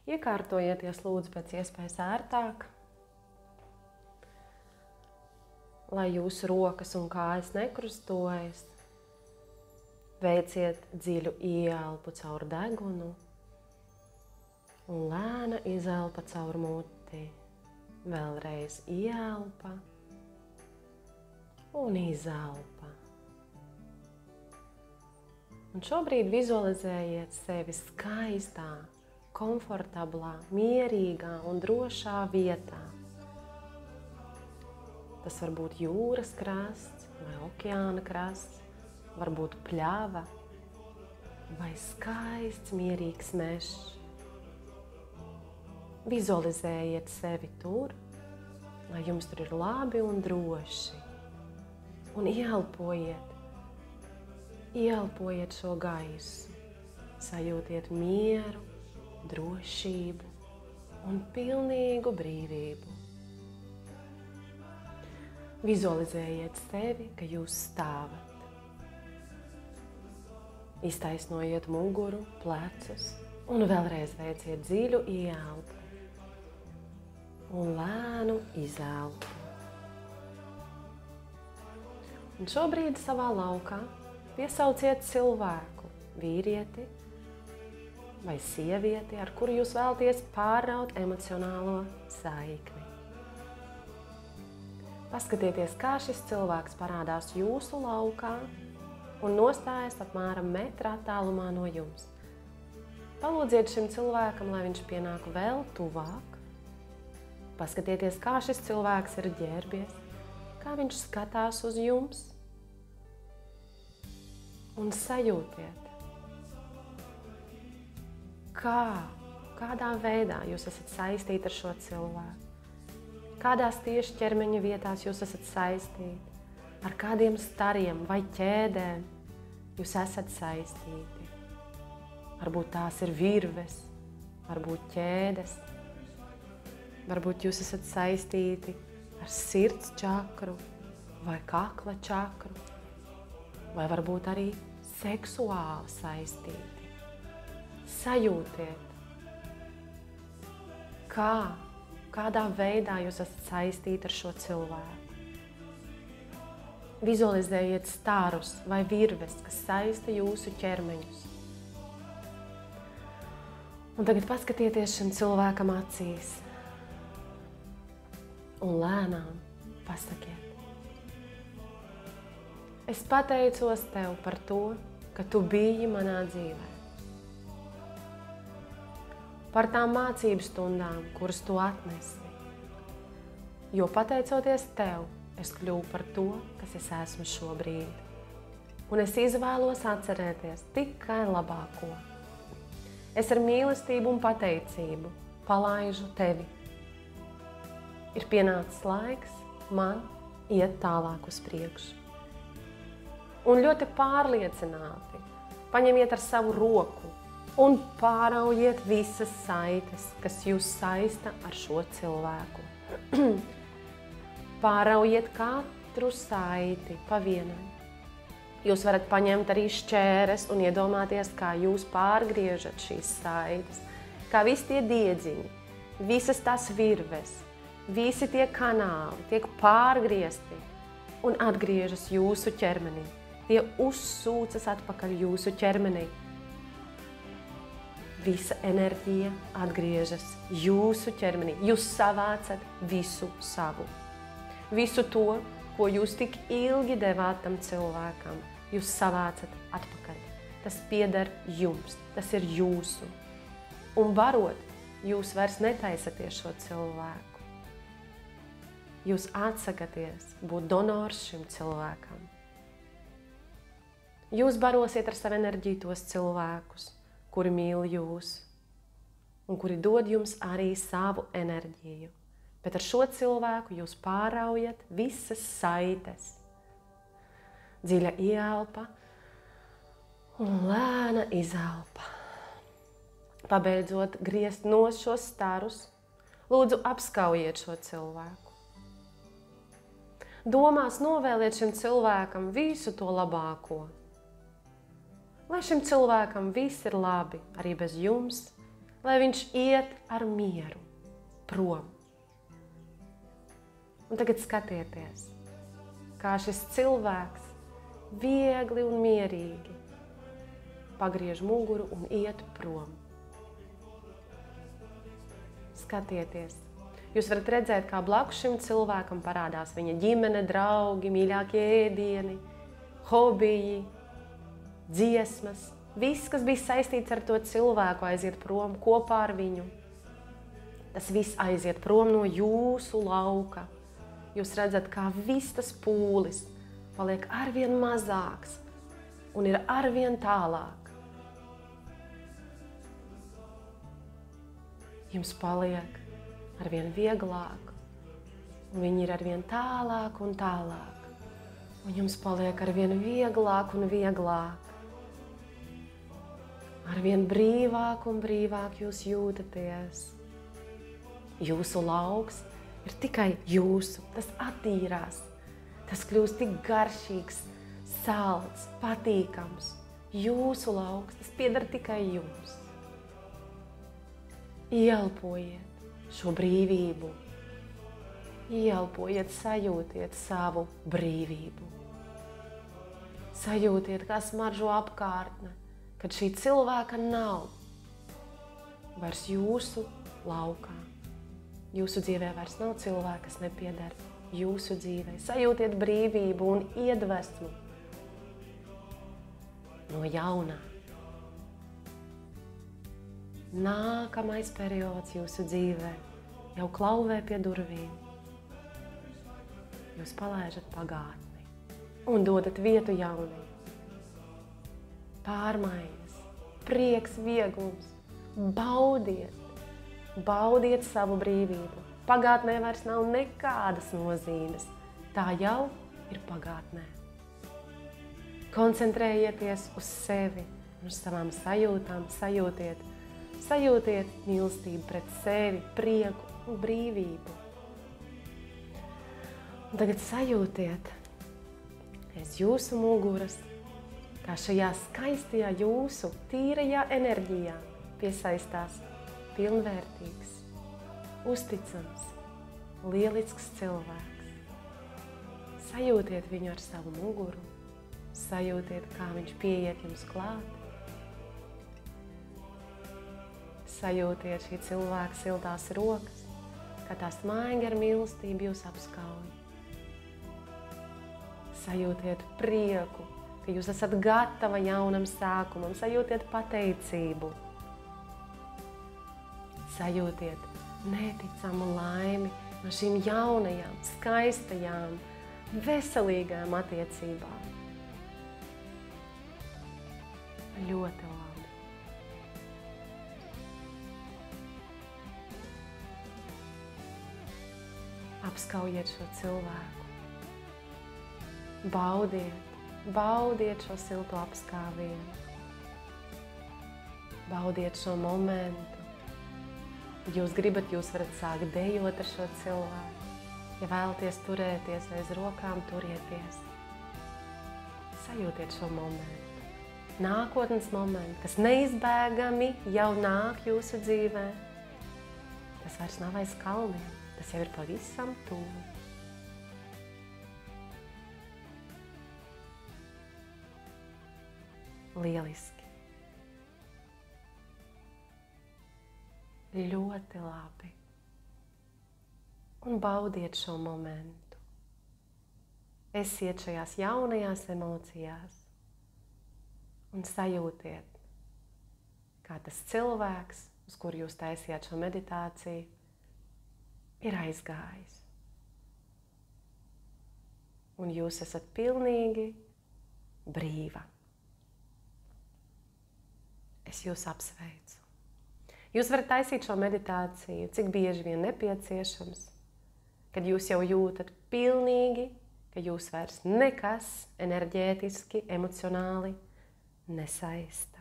Iekārtojieties lūdzu pēc iespējas ērtāk, lai jūsu rokas un kājas nekrustojas. Veiciet dziļu ieelpu caur degunu un lēna izelpa caur muti. Vēlreiz ieelpa un izelpa. Un šobrīd vizualizējiet sevi skaistā, komfortablā, mierīgā un drošā vietā. Tas var būt jūras krasts vai okeāna krasts, varbūt pļava vai skaists, mierīgs mežs. Vizualizējiet sevi tur, lai jums tur ir labi un droši. Un Ieelpojiet šo gaisu, sajūtiet mieru, drošību un pilnīgu brīvību. Vizualizējiet sevi, ka jūs stāvat. Iztaisnojiet muguru, plecus un vēlreiz veiciet dziļu ieelpu un lēnu izelpu. Un šobrīd savā laukā piesauciet cilvēku, vīrieti vai sievieti, ar kuru jūs vēlaties pāraut emocionālo saikni. Paskatieties, kā šis cilvēks parādās jūsu laukā un nostājas apmēram metra attālumā no jums. Palūdziet šim cilvēkam, lai viņš pienāk vēl tuvāk. Paskatieties, kā šis cilvēks ir ģērbies, kā viņš skatās uz jums. Un sajūtiet, kādā veidā jūs esat saistīti ar šo cilvēku. Kādās tieši ķermeņa vietās jūs esat saistīti, ar kādiem stariem vai ķēdēm jūs esat saistīti. Varbūt tās ir virves, varbūt ķēdes, varbūt jūs esat saistīti ar sirds čakru vai kakla čakru, vai varbūt arī seksuāli saistīti. Sajūtiet, kādā veidā jūs esat saistīti ar šo cilvēku. Vizualizējiet starus vai virves, kas saista jūsu ķermeņus. Un tagad paskatieties šim cilvēkam acīs un lēnām pasakiet: es pateicos tev par to, ka tu biji manā dzīvē. Par tām mācību stundām, kuras tu atnesi. Jo pateicoties tev, es kļuvu par to, kas es esmu šobrīd. Un es izvēlos atcerēties tikai labāko. Es ar mīlestību un pateicību palaižu tevi. Ir pienācis laiks man iet tālāk uz priekšu. Un ļoti pārliecināti paņemiet ar savu roku un pāraujiet visas saites, kas jūs saista ar šo cilvēku. Pāraujiet katru saiti pa vienai. Jūs varat paņemt arī šķēres un iedomāties, kā jūs pārgriežat šīs saites, kā visi tie diedziņi, visas tās virves, visi tie kanāli tiek pārgriezti un atgriežas jūsu ķermenī. Tie uzsūcas atpakaļ jūsu ķermenī. Visa enerģija atgriežas jūsu ķermenī. Jūs savācat visu savu. Visu to, ko jūs tik ilgi devāt tam cilvēkam, jūs savācat atpakaļ. Tas pieder jums, tas ir jūsu. Un barot, jūs vairs netaisaties šo cilvēku. Jūs atsakaties būt donors šim cilvēkam. Jūs barosiet ar savu enerģiju tos cilvēkus, kuri mīl jūs un kuri dod jums arī savu enerģiju. Bet ar šo cilvēku jūs pāraujat visas saites. Dziļa ieelpa un lēna izelpa. Pabeidzot griezt nost šos starus, lūdzu apskaujiet šo cilvēku. Domās novēliet šim cilvēkam visu to labāko. Lai šim cilvēkam viss ir labi, arī bez jums, lai viņš iet ar mieru prom. Un tagad skatieties, kā šis cilvēks viegli un mierīgi pagriež muguru un iet prom. Skatieties, jūs varat redzēt, kā blakus šim cilvēkam parādās viņa ģimene, draugi, mīļākie ēdieni, hobiji, dziesmas. Viss, kas bija saistīts ar to cilvēku, aiziet prom kopā ar viņu. Tas viss aiziet prom no jūsu lauka. Jūs redzat, kā viss tas pūlis paliek arvien mazāks un ir arvien tālāk. Jums paliek arvien vieglāk, un viņi ir arvien tālāk un tālāk. Un jums paliek arvien vieglāk un vieglāk. Arvien brīvāk un brīvāk jūs jūtaties. Jūsu lauks ir tikai jūsu, tas attīrās. Tas kļūst tik garšīgs, salds, patīkams. Jūsu lauks, tas pieder tikai jums. Ielpojiet šo brīvību. Ielpojiet, sajūtiet savu brīvību. Sajūtiet, kā smaržo apkārtne, kad šī cilvēka nav vairs jūsu laukā. Jūsu dzīvē vairs nav cilvēka, kas nepieder jūsu dzīvē. Sajūtiet brīvību un iedvesmu no jaunā. Nākamais periods jūsu dzīvē jau klauvē pie durvīm. Jūs palaižat pagātni un dodat vietu jaunai. Pārmaiņas, prieks, vieglums. Baudiet savu brīvību. Pagātnē vairs nav nekādas nozīmes. Tā jau ir pagātnē. Koncentrējieties uz sevi un uz savām sajūtām. Sajūtiet mīlestību pret sevi, prieku un brīvību. Un tagad sajūtiet aiz jūsu muguras, kā šajā skaistajā jūsu tīrajā enerģijā piesaistās pilnvērtīgs, uzticams, lielisks cilvēks. Sajūtiet viņu ar savu muguru, sajūtiet, kā viņš pieiet jums klāt. Sajūtiet šī cilvēka siltās rokas, kā tās maigi ar mīlestību jūs apskauj. Sajūtiet prieku, ka jūs esat gatava jaunam sākumam, sajūtiet pateicību. Sajūtiet neticamu laimi no šīm jaunajām, skaistajām, veselīgām attiecībām. Ļoti labi. Apskaujiet šo cilvēku. Baudiet šo silto apskāvienu. Baudiet šo momentu. Ja jūs gribat, jūs varat sākt dejot ar šo cilvēku. Ja vēlaties turēties aiz rokām, turieties. Sajūtiet šo momentu. Nākotnes momentu, kas neizbēgami jau nāk jūsu dzīvē. Tas vairs nav aiz kalniem, tas jau ir pavisam tuvu. Lieliski. Ļoti labi. Un baudiet šo momentu. Esiet šajās jaunajās emocijās un sajūtiet, kā tas cilvēks, uz kuru jūs taisījāt šo meditāciju, ir aizgājis. Un jūs esat pilnīgi brīva. Es jūs apsveicu. Jūs varat taisīt šo meditāciju, cik bieži vien nepieciešams, kad jūs jau jūtat pilnīgi, ka jūs vairs nekas enerģētiski, emocionāli nesaista.